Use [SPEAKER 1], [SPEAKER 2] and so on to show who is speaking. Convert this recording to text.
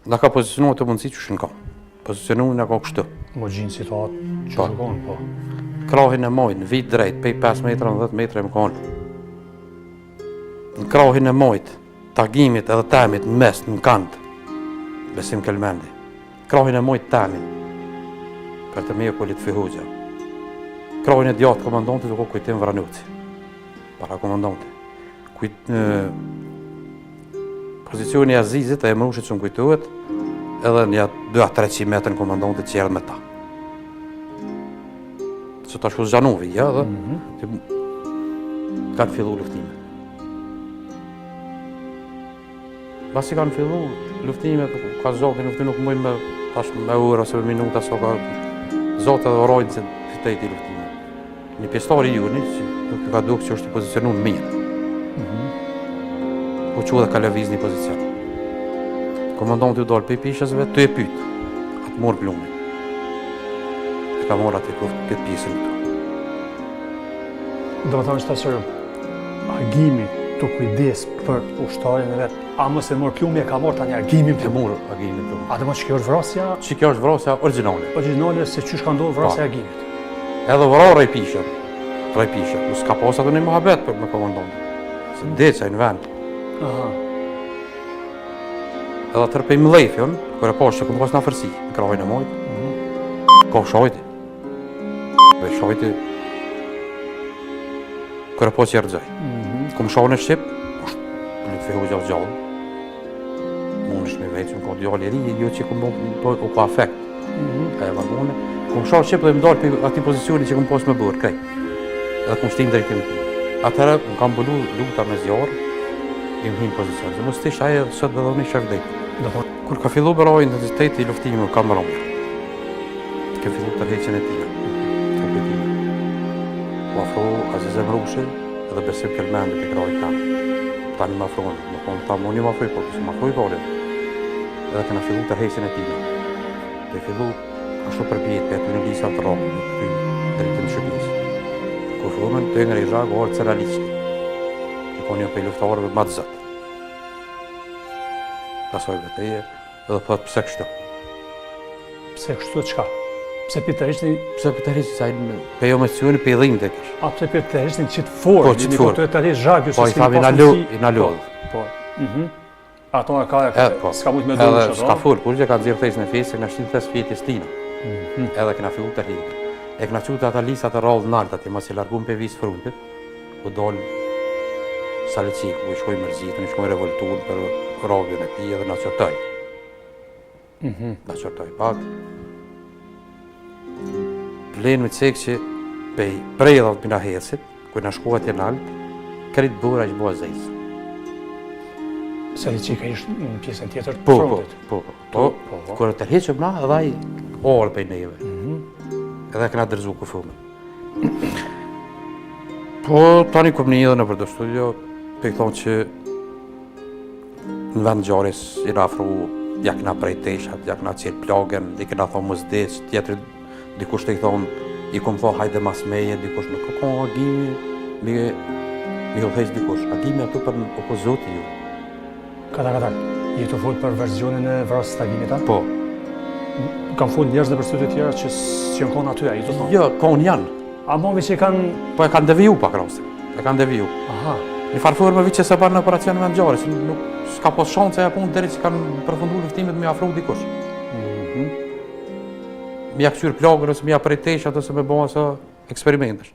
[SPEAKER 1] Na ka pozicionuar të mundësi që shënka. Pozicionuar na ka kështu.
[SPEAKER 2] Më gjinë situatë që shukon, po.
[SPEAKER 1] Krahin e majt, në vit drejt, pej 5 metra në 10 metra më kanë. Në krahin e majt, tagimit edhe temit në mes, në kant, Besim Kelmendi. Krahin e majt temin, për të mejo kolit Fihoxha. Krahin e djatë komandantit u ko kujtim Vranuci, para komandantit. Pozicioni i Azizit e Emrushit që më kujtohet, edhe një 200-300 metrë në komandantit që erdhë me ta. Që ta shku Zgjanovi, ja, dhe kanë fillu luftimet. Basi kanë fillu luftimet, ka zotin luftim nuk mëjnë me tash me orë ose me minuta, so ka zotë edhe orojnë që fitejt i luftimet. Një pjestari juni, që ka dukë që është i pozicionu në mirë. Po që dhe ka lëviz një pozicion. Komandanti u dalë për i pishësve, të e pytë, atë morë plumin. E ka morë atë këtë pjesën këtu.
[SPEAKER 2] Do më thonë që të sërëm, agimi të kujdes për ushtarin e vetë, a mëse morë plumi e ka morë tani agimin
[SPEAKER 1] për morë agimin plumin.
[SPEAKER 2] A dhe më që kjo është vrasja?
[SPEAKER 1] Që kjo është vrasja originale.
[SPEAKER 2] Originale se që shka ndohë vrasja agimit.
[SPEAKER 1] Edhe vrarë i pishën, u s'ka pas atë një muhabet për me komandanti. Se deca i në vend. Edhe atër pej Mlefjon, kërë pas që këmë pas në afërsi, në krahin e majt, ka shajti. Dhe shajti, kërë pas që rëgjaj. Këmë shajnë e Shqip, është në të Fihoxha gjallë. Mune shme vejtë që më ka djallë i ri, jo që këmë u ka afekt. Këmë shajnë Shqip dhe më dalë për ati pozicioni që këmë pas me bërë, krej. Edhe këmë shtim drejtim të. Atëherë, më kam bëllu luta me zjarë, i më hinë pozicion, se mos të ishë aje sot dhe dhoni shëf dhejtë. Kur ka fillu bëroj intensitet i luftimi ka më rëmja. Ka fillu tërheqen e tina, trupit tina. U afro Aziz Emrushi edhe Besim Kelmendi për krajt tamë. Tani më afronë, më konë ta më një më afroj, por kësë më afroj parin. Edhe këna fillu tërheqen e tina. Dhe fillu ashtu përbjet, për aty në lisa të rëmë, në këty dritin Shqipis. Kur fillu me në të ngre i zhagë, orë Ceraliqki. Një për luftarëve ma të zëtë. Pasoj beteje, edhe pëtë pëse kështu.
[SPEAKER 2] Pse kështu të qka? Pse për të rishtin?
[SPEAKER 1] Pse për të rishtin, sa për jo me cioni për i dhimë të kësh.
[SPEAKER 2] A pse për të rishtin qitë forë?
[SPEAKER 1] Po, qitë forë.
[SPEAKER 2] Të rishtë zhagë,
[SPEAKER 1] po, i thamë i në lodhë.
[SPEAKER 2] Po, ato nga ka e s'ka mujtë me dhëmë
[SPEAKER 1] edhe s'ka forë, kur që ka nëzirë thejës në fesë, këna shtinë thesë fjetës tina. Edhe këna fillu të rikë. E këna qutë ata lisat e rallë naltë, ati mas i largum për visë fruntit, u dollë Salicik, u shkoj mërzitën, u shkoj revoltunë për robjën e ti edhe na qërtoj. Na qërtoj pak. Plenë me të sekë që prej edhe të mina hesit, kër na shkuat e naltë, kërit bura që bua zejtë.
[SPEAKER 2] Salicik a ishtë në pjesën tjetër të frontit?
[SPEAKER 1] Po. Kër të rheqëm na, edhe i orë për neve. Edhe këna dërzu këfume. Po, tani këm një edhe në përdo studio, për këtonë që në vend gjaris i në afru jak na prej teshat, jak na cilë plagen, i këna thonë më zdeq, tjetër dikush të i thonë, i kom thonë hajde mas meje, dikush në këkon agimi, mi hëllhejsh dikush, agimi aty për në opozoti ju.
[SPEAKER 2] Kata, je të folë për verzionin e vrasës të agimit, a?
[SPEAKER 1] Po.
[SPEAKER 2] Kam folë njerëz dhe për studiet tjera që s'jon konë aty, a i të thonë?
[SPEAKER 1] Jo, konë janë.
[SPEAKER 2] A movi që i kanë...
[SPEAKER 1] Po e kanë deviju pak rasim, e kanë deviju.
[SPEAKER 2] Aha.
[SPEAKER 1] Një farëforë me vitë që se barë në operacion në vendgjarës, nuk s'ka pos shanë që e punë deri që kanë përfundu luftimit me afru dikush. Mi a këqyrë plagër ose mi a prej teshat ose me bëma sa eksperimentesh.